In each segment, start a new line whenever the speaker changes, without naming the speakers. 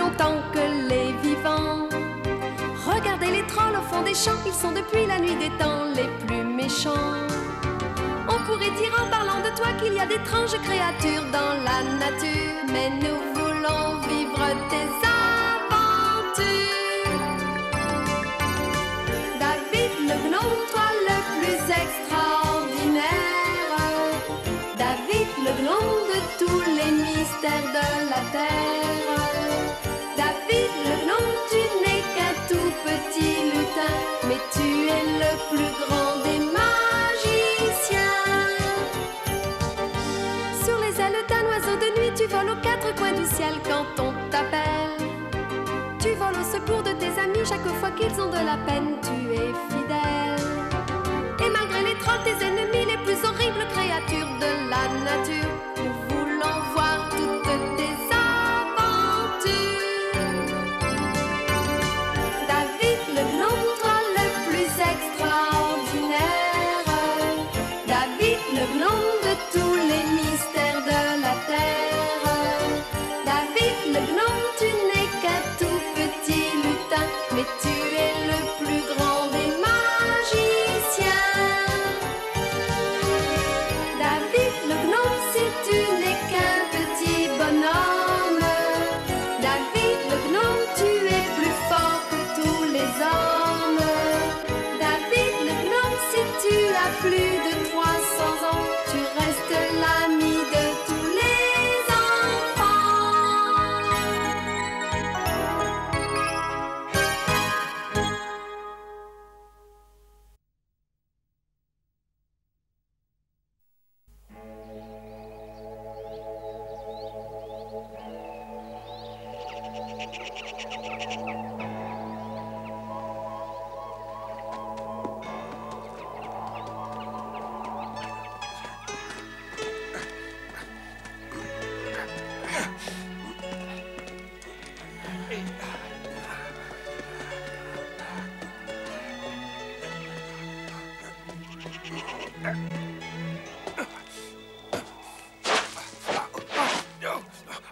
longtemps que les vivants. Regardez les trolls au fond des champs, ils sont depuis la nuit des temps les plus méchants. On pourrait dire en parlant de toi qu'il y a d'étranges créatures dans la nature, mais nous voulons vivre tes aventures. David le gnome, toi le plus extraordinaire, David le gnome de tous les mystères de la terre. David le gnome, tu n'es qu'un tout petit lutin, mais tu es le plus grand des magiciens. Sur les ailes d'un oiseau de nuit, tu voles aux quatre coins du ciel quand on t'appelle. Tu voles au secours de tes amis chaque fois qu'ils ont de la peine, tu es fidèle. Et malgré les trolls, tes ennemis, les plus horribles créatures de la nature, nous voulons voir toutes tes aventures. David le gnome, toi le plus extraordinaire, David le gnome de tous les mystères de la terre. David le gnome, tu n'es qu'un tout petit lutin, mais tu es le plus grand des magiciens. David le gnome, si tu n'es qu'un petit bonhomme, David le gnome, tu es plus fort que tous les hommes. David le gnome, si tu as plus de 300 ans, tu restes l'ami de tous les enfants.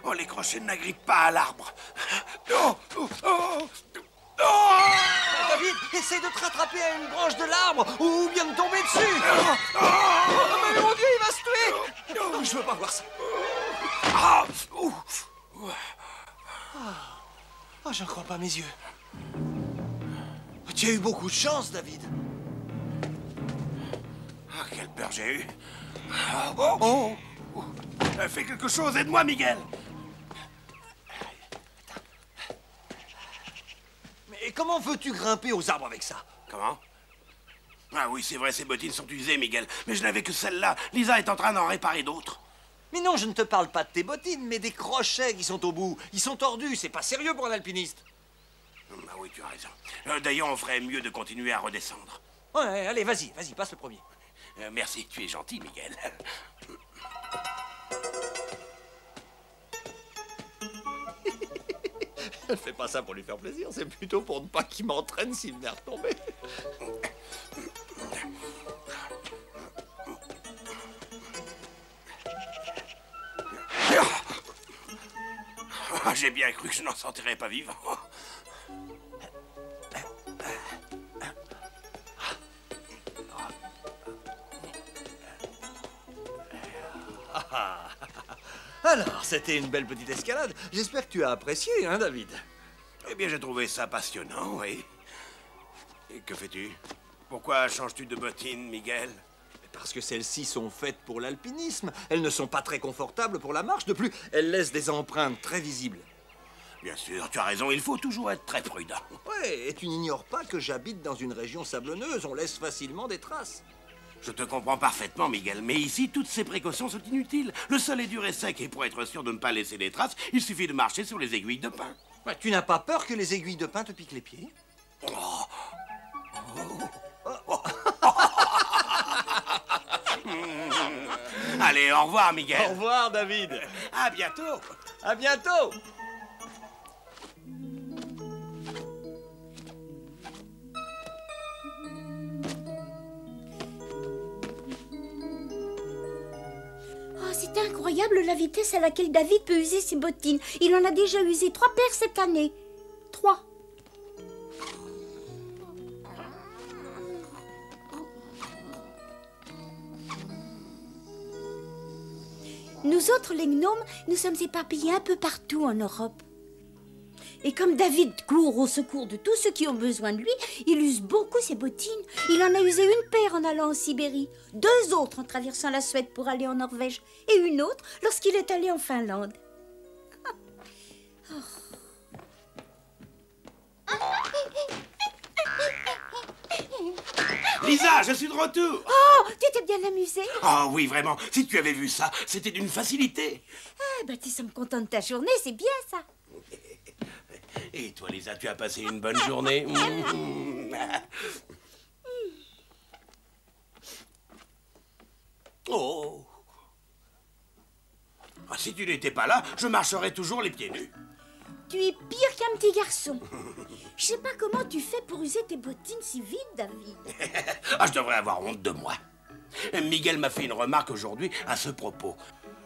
Oh, les crochets n'agrippent pas à l'arbre. Oh, oh, oh, oh.
David, essaye de te rattraper à une branche de l'arbre ou bien de tomber dessus.
Oh,
Mais mon Dieu, il va se tuer. Oh, je veux pas voir ça.
ah, ouf.
Oh, j'en crois pas mes yeux. Tu as eu beaucoup de chance, David.
Ah, quelle peur j'ai eue. Ah, oh, oh, oh. Fais quelque chose, aide-moi, Miguel.
Mais comment veux-tu grimper aux arbres avec ça?
Comment? Ah oui, c'est vrai, ces bottines sont usées, Miguel. Mais je n'avais que celle-là. Lisa est en train d'en réparer d'autres.
Mais non, je ne te parle pas de tes bottines, mais des crochets qui sont au bout. Ils sont tordus, c'est pas sérieux pour un alpiniste.
Ah oui, tu as raison. D'ailleurs, on ferait mieux de continuer à redescendre.
Ouais, allez, vas-y, passe le premier.
Merci, tu es gentil, Miguel.
Je ne fais pas ça pour lui faire plaisir, c'est plutôt pour ne pas qu'il m'entraîne s'il venait à retomber.
Ah, j'ai bien cru que je n'en sortirais pas vivant.
Alors, c'était une belle petite escalade. J'espère que tu as apprécié, hein, David?
Eh bien, j'ai trouvé ça passionnant, oui. Et que fais-tu? Pourquoi changes-tu de bottines, Miguel?
Parce que celles-ci sont faites pour l'alpinisme. Elles ne sont pas très confortables pour la marche. De plus, elles laissent des empreintes très visibles.
Bien sûr, tu as raison, il faut toujours être très prudent.
Ouais, et tu n'ignores pas que j'habite dans une région sablonneuse. On laisse facilement des traces.
Je te comprends parfaitement, Miguel, mais ici, toutes ces précautions sont inutiles. Le sol est dur et sec, et pour être sûr de ne pas laisser des traces, il suffit de marcher sur les aiguilles de pin.
Ouais, tu n'as pas peur que les aiguilles de pin te piquent les pieds?
Allez, au revoir, Miguel.
Au revoir, David.
À bientôt.
À bientôt.
Oh, c'est incroyable.
incroyable la vitesse à laquelle David peut user ses bottines. Il en a déjà usé 3 paires cette année. 3. Nous autres, les gnomes, nous sommes éparpillés un peu partout en Europe. Et comme David court au secours de tous ceux qui ont besoin de lui, il use beaucoup ses bottines. Il en a usé 1 paire en allant en Sibérie, 2 autres en traversant la Suède pour aller en Norvège, et 1 autre lorsqu'il est allé en Finlande.
Lisa, je suis de retour.
Oh, tu t'es bien amusé?
Oh oui, vraiment. Si tu avais vu ça, c'était d'une facilité.
Ah, bah tu sommes content de ta journée, c'est bien ça.
Et toi, Lisa, tu as passé une bonne journée? Oh. Ah, si tu n'étais pas là, je marcherais toujours les pieds nus.
Tu es pire qu'un petit garçon. Je sais pas comment tu fais pour user tes bottines si vite, David.
Ah, je devrais avoir honte de moi. Miguel m'a fait une remarque aujourd'hui à ce propos.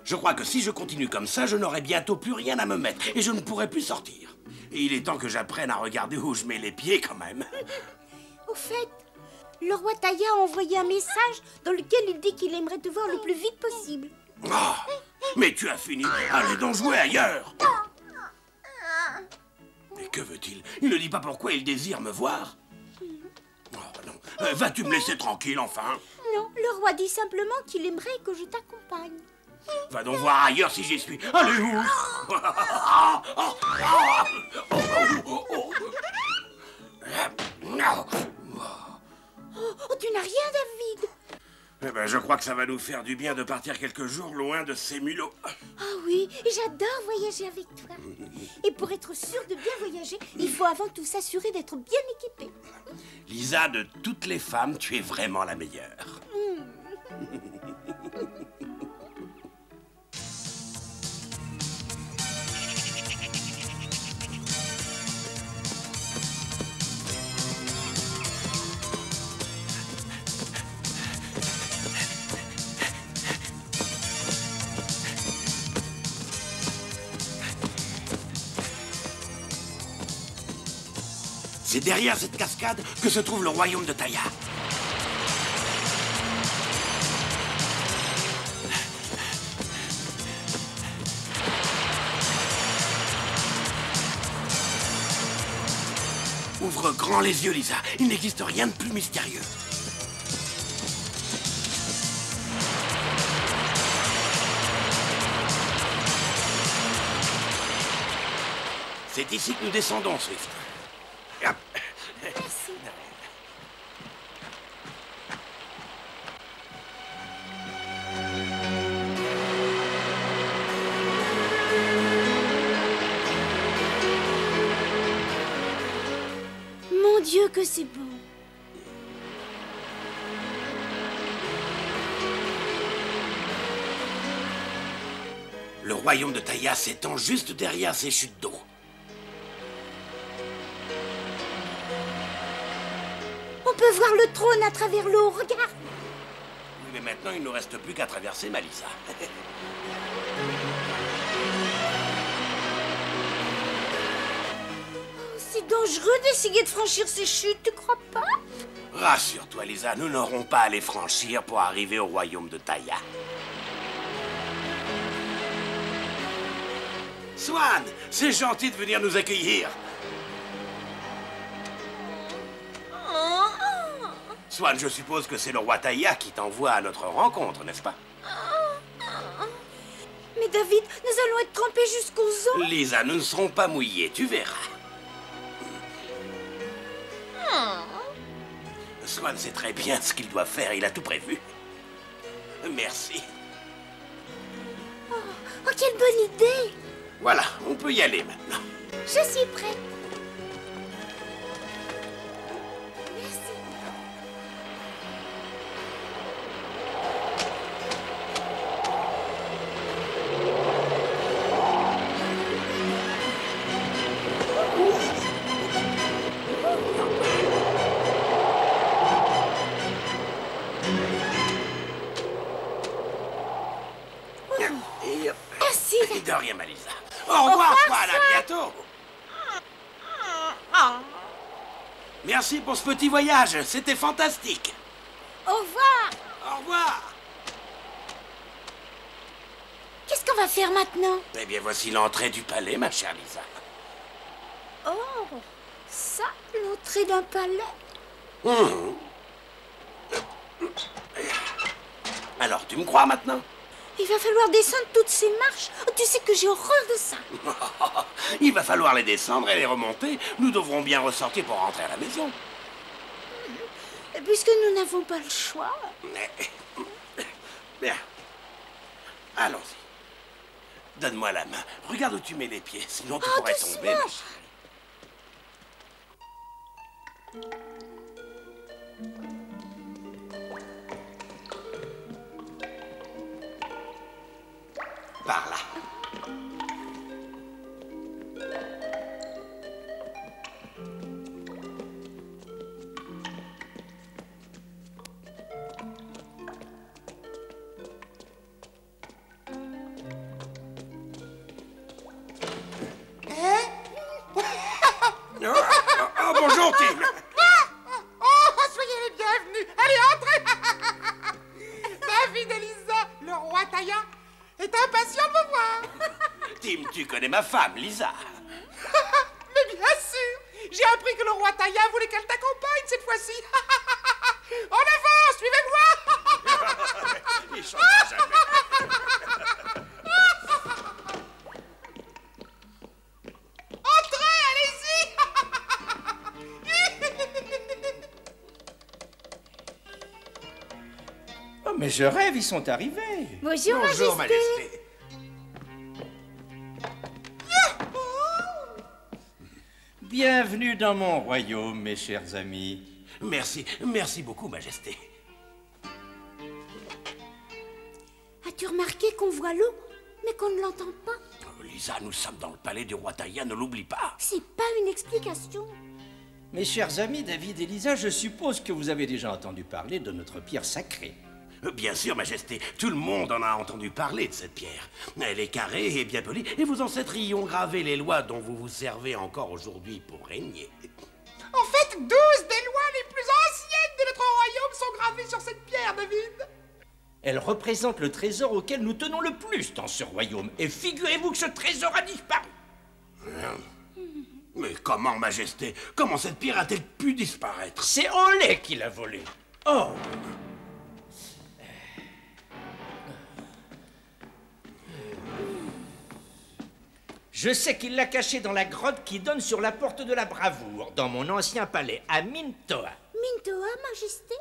Je crois que si je continue comme ça, je n'aurai bientôt plus rien à me mettre et je ne pourrai plus sortir. Et il est temps que j'apprenne à regarder où je mets les pieds quand même.
Au fait, le roi Taïa a envoyé un message dans lequel il dit qu'il aimerait te voir le plus vite possible.
Oh, mais tu as fini. Allez donc jouer ailleurs. Mais que veut-il? Il ne dit pas pourquoi il désire me voir. Oh non. Vas-tu me laisser tranquille enfin?
Non, le roi dit simplement qu'il aimerait que je t'accompagne.
Va donc voir ailleurs si j'y suis. Allez où?
Oh, tu n'as rien, David.
Eh ben, je crois que ça va nous faire du bien de partir quelques jours loin de ces mulots.
Ah oui, j'adore voyager avec toi. Et pour être sûr de bien voyager, il faut avant tout s'assurer d'être bien équipé.
Lisa, de toutes les femmes, tu es vraiment la meilleure. C'est derrière cette cascade que se trouve le royaume de Taïa. Ouvre grand les yeux, Lisa. Il n'existe rien de plus mystérieux. C'est ici que nous descendons, Swift.
Merci. Mon Dieu, que c'est beau.
Le royaume de Taïa s'étend juste derrière ces chutes d'eau.
On peut voir le trône à travers l'eau, regarde.
Oui, mais maintenant, il ne nous reste plus qu'à traverser Malisa.
C'est dangereux d'essayer de franchir ces chutes, tu crois pas?
Rassure-toi, Lisa, nous n'aurons pas à les franchir pour arriver au royaume de Taïa. Swan, c'est gentil de venir nous accueillir. Swan, je suppose que c'est le roi Taïa qui t'envoie à notre rencontre, n'est-ce pas?
Mais David, nous allons être trempés jusqu'aux os.
Lisa, nous ne serons pas mouillés, tu verras. Swan sait très bien ce qu'il doit faire, il a tout prévu. Merci.
Oh, quelle bonne idée.
Voilà, on peut y aller maintenant.
Je suis prête. Merci.
Et de rien, Malisa. Au revoir, Swan, à bientôt. Merci pour ce petit voyage, c'était fantastique.
Au revoir.
Au revoir.
Qu'est-ce qu'on va faire maintenant?
Eh bien, voici l'entrée du palais, ma chère Lisa.
Oh, ça, l'entrée d'un palais.
Mmh. Alors, tu me crois maintenant?
Il va falloir descendre toutes ces marches. Oh, tu sais que j'ai horreur de ça.
Il va falloir les descendre et les remonter. Nous devrons bien ressortir pour rentrer à la maison.
Puisque nous n'avons pas le choix.
Bien. Allons-y. Donne-moi la main. Regarde où tu mets les pieds, sinon tu pourrais
doucement.
tomber, ma chérie. Par là. Oh, bonjour, Tim.
Oh, soyez les bienvenus. Allez, entrez. David et Lisa, le roi Taïa, est impatient de vous voir.
Tim, tu connais ma femme, Lisa.
Mais bien sûr, j'ai appris que le roi Taïa voulait qu'elle t'accompagne cette fois-ci. En avant, suivez-moi.
Il chantera jamais.
Entrez, allez-y.
Oh, mais je rêve, ils sont arrivés.
Bonjour,
Bonjour,
Majesté.
Majesté.
Bienvenue dans mon royaume, mes chers amis.
Merci, merci beaucoup, Majesté.
As-tu remarqué qu'on voit l'eau, mais qu'on ne l'entend pas?
Lisa, nous sommes dans le palais du roi Taïa, ne l'oublie pas.
C'est pas une explication.
Mes chers amis, David et Lisa, je suppose que vous avez déjà entendu parler de notre pierre sacrée.
Bien sûr, Majesté, tout le monde en a entendu parler de cette pierre. Elle est carrée et bien polie, et vos ancêtres y ont gravé les lois dont vous vous servez encore aujourd'hui pour régner.
En fait, 12 des lois les plus anciennes de notre royaume sont gravées sur cette pierre, David.
Elle représente le trésor auquel nous tenons le plus dans ce royaume. Et figurez-vous que ce trésor a disparu.
Mais comment, Majesté? Comment cette pierre a-t-elle pu disparaître?
C'est Olé qui l'a volée. Oh! Je sais qu'il l'a cachée dans la grotte qui donne sur la porte de la bravoure, dans mon ancien palais, à Mintoa.
Mintoa, Majesté?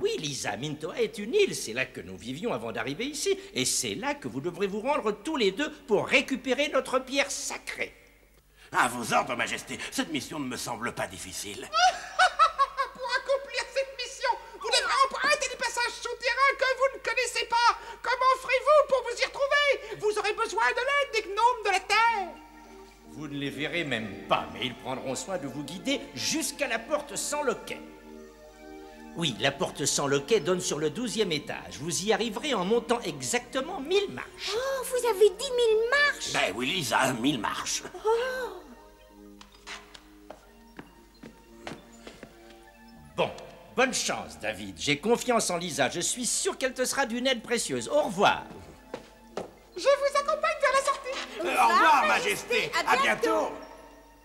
Oui, Lisa, Mintoa est une île, c'est là que nous vivions avant d'arriver ici, et c'est là que vous devrez vous rendre tous les deux pour récupérer notre pierre sacrée.
À vos ordres, Majesté, cette mission ne me semble pas difficile.
Pour accomplir cette mission, vous devrez emprunter des passages souterrains que vous ne connaissez pas. Comment ferez-vous pour vous y retrouver? Vous aurez besoin de l'aide des gnomes de la terre.
Vous ne les verrez même pas, mais ils prendront soin de vous guider jusqu'à la porte sans loquet. Oui, la porte sans loquet donne sur le 12e étage. Vous y arriverez en montant exactement 1000 marches.
Oh, vous avez 10 000 marches.
Ben oui, Lisa, 1000 marches.
Bon, bonne chance, David. J'ai confiance en Lisa. Je suis sûr qu'elle te sera d'une aide précieuse. Au revoir.
Je vous accompagne vers la sortie.
Au revoir, Majesté. À bientôt.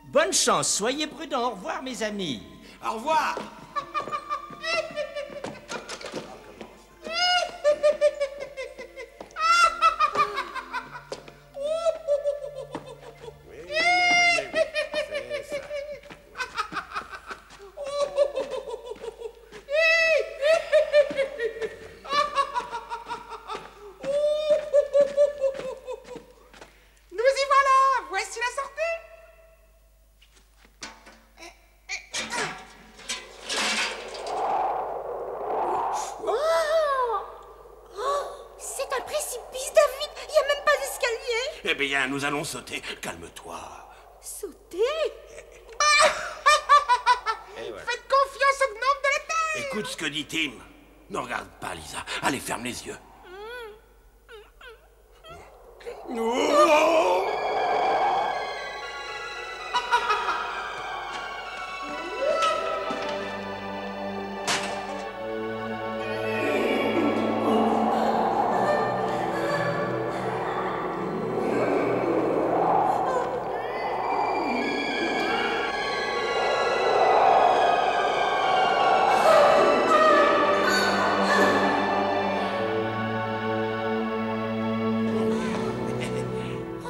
Bonne chance, soyez prudents. Au revoir, mes amis.
Au revoir.
Nous y voilà. Voici la sortie.
C'est un précipice, David. Il n'y a même pas d'escalier.
Eh bien, nous allons sauter. Calme-toi.
Sauter?
Faites confiance aux gnomes de la terre.
Écoute ce que dit Tim. Ne regarde pas, Lisa. Allez, ferme les yeux. Oh!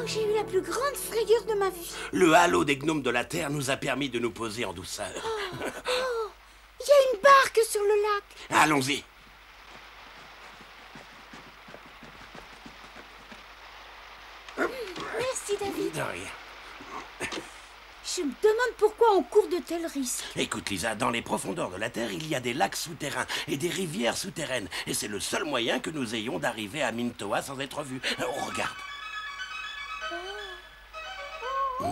J'ai eu la plus grande frayeur de ma vie.
Le halo des gnomes de la Terre nous a permis de nous poser en douceur.
Il y a une barque sur le lac.
Allons-y.
Merci, David.
De rien.
Je me demande pourquoi on court de tels risques.
Écoute, Lisa, dans les profondeurs de la Terre, il y a des lacs souterrains et des rivières souterraines. Et c'est le seul moyen que nous ayons d'arriver à Mintoa sans être vus. Oh, regarde. Oh!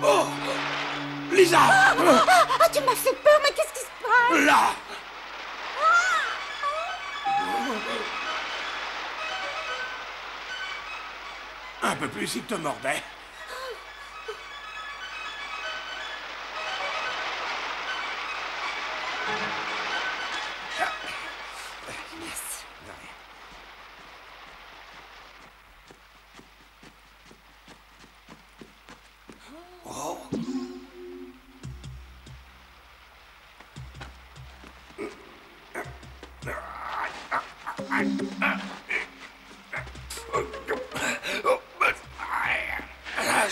Oh! Lisa!
Ah, tu m'as fait peur, mais qu'est-ce qui se passe?
Là! Un peu plus, il te mordait.
Merci.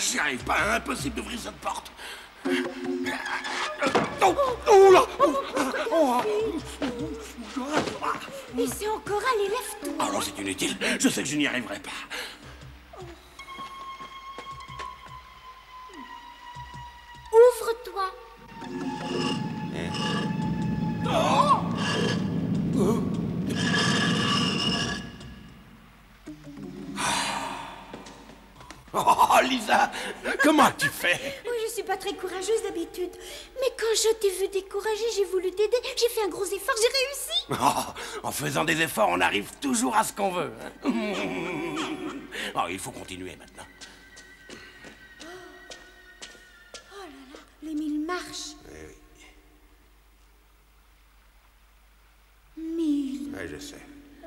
J'y arrive pas, impossible d'ouvrir cette porte. Oh, oh là!
Et c'est encore allé, lève-toi.
Ah non, c'est inutile. Je sais que je n'y arriverai pas.
Ouvre-toi.
Oh, Lisa, comment tu fais?
Moi, je suis pas très courageuse d'habitude. Mais quand je t'ai vu découragée, j'ai voulu t'aider. J'ai fait un gros effort, j'ai réussi.
Oh, en faisant des efforts, on arrive toujours à ce qu'on veut. Hein. Oh, il faut continuer maintenant.
Oh là là, les 1000 marches.
Eh oui.
1000.
Ouais, je sais.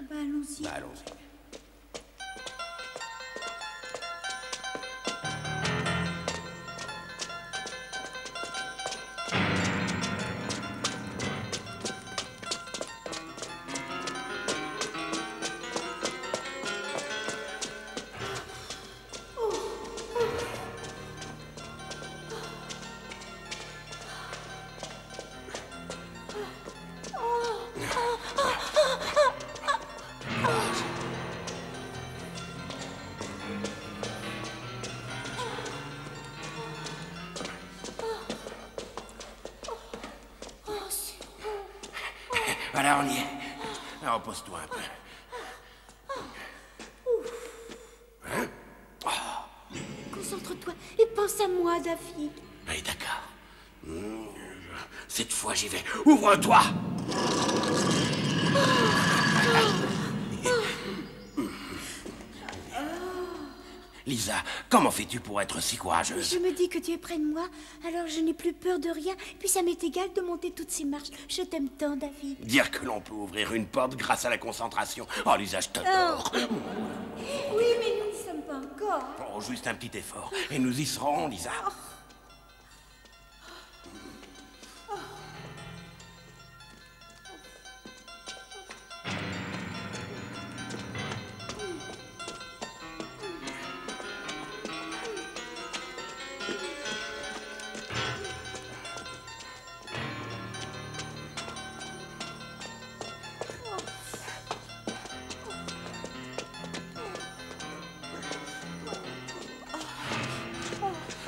Bah, allons-y.
Bah, allons-y. Voilà, on y est. Alors, repose-toi un peu.
Concentre-toi et pense à moi, David.
Oui, d'accord. Cette fois, j'y vais. Ouvre-toi! Lisa, comment fais-tu pour être si courageuse?
Je me dis que tu es près de moi, alors je n'ai plus peur de rien. Puis ça m'est égal de monter toutes ces marches. Je t'aime tant, David.
Dire que l'on peut ouvrir une porte grâce à la concentration. Oh, Lisa, je t'adore.
Oui, mais nous ne sommes pas encore.
Oh, juste un petit effort. Et nous y serons, Lisa.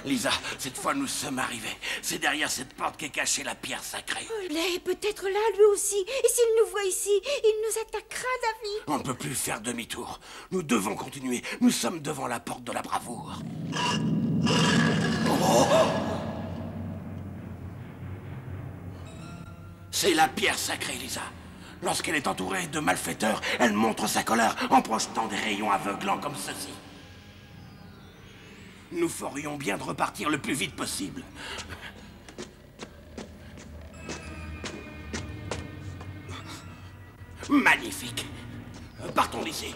Lisa, cette fois nous sommes arrivés. C'est derrière cette porte qu'est cachée la pierre sacrée.
Il est peut-être là, lui aussi. Et s'il nous voit ici, il nous attaquera, David.
On ne peut plus faire demi-tour. Nous devons continuer. Nous sommes devant la porte de la bravoure. Oh! C'est la pierre sacrée, Lisa. Lorsqu'elle est entourée de malfaiteurs, elle montre sa colère en projetant des rayons aveuglants comme ceci. Nous ferions bien de repartir le plus vite possible. Magnifique. Partons d'ici.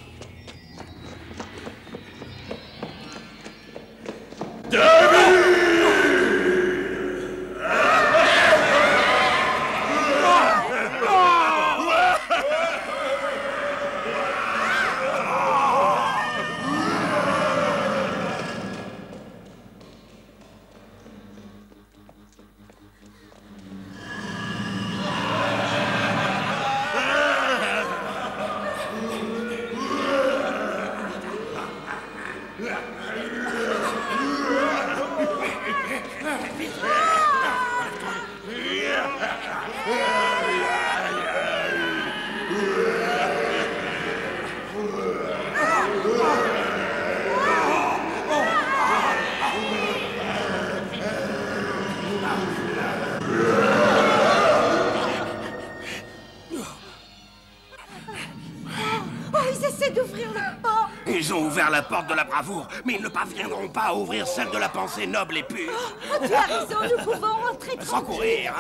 Ils ont ouvert la porte de la bravoure, mais ils ne parviendront pas à ouvrir celle de la pensée noble et pure.
Oh, tu as raison, nous pouvons rentrer
Sans courir.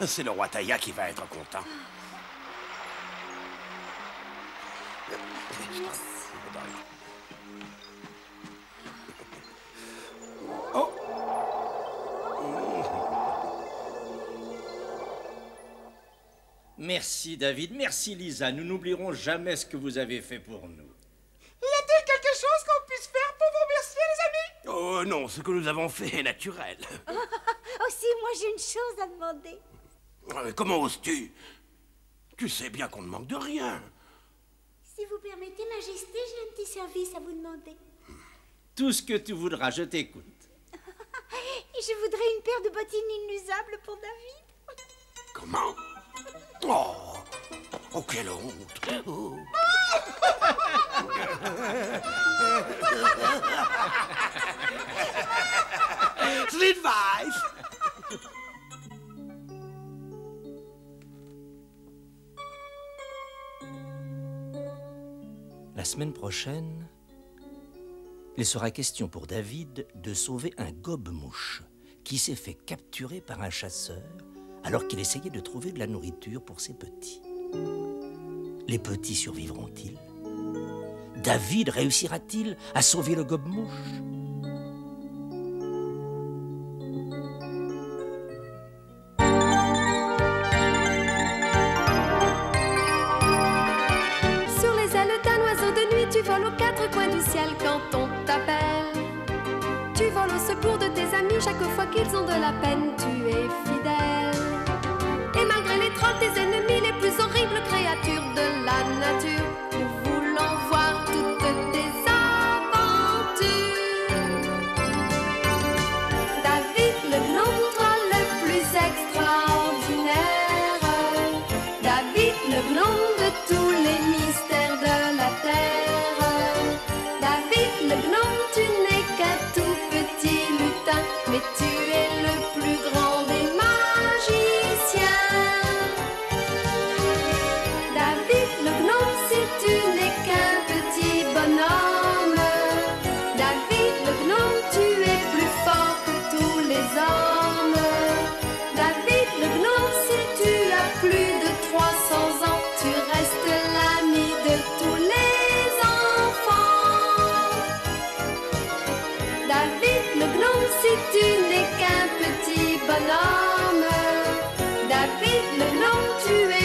C'est le roi Taïa qui va être content. Oh.
Merci David, merci Lisa. Nous n'oublierons jamais ce que vous avez fait pour nous.
Y a-t-il quelque chose qu'on puisse faire pour vous remercier, les amis?
Oh non, ce que nous avons fait est naturel.
Aussi, moi j'ai une chose à demander.
Comment oses-tu? Tu sais bien qu'on ne manque de rien.
Si vous permettez, Majesté, j'ai un petit service à vous demander.
Tout ce que tu voudras, je t'écoute.
Je voudrais une paire de bottines inusables pour David.
Comment? Oh, oh quelle honte. Oh. Slidwise.
La semaine prochaine, il sera question pour David de sauver un gobe-mouche qui s'est fait capturer par un chasseur alors qu'il essayait de trouver de la nourriture pour ses petits. Les petits survivront-ils? David réussira-t-il à sauver le gobe-mouche?
Sur les ailes d'un oiseau de nuit, tu voles aux quatre coins du ciel quand on t'appelle. Tu voles au secours de tes amis chaque fois qu'ils ont de la peine, tu es fidèle. Et malgré les trolls, tes ennemis, les plus horribles créatures de la nature, nous voulons voir toutes tes aventures. David le gnome, toi le plus extraordinaire. David le gnome de tous les mystères de la terre. David le gnome, tu n'es qu'un tout petit lutin, mais tu es le plus grand des magiciens. David le gnome, si tu n'es qu'un petit bonhomme. David le gnome, tu es plus fort que tous les hommes. David le gnome, si tu as plus de 300 ans, tu restes l'ami de tous les enfants. David le gnome, si tu n'es qu'un petit bonhomme. David le gnome, tu es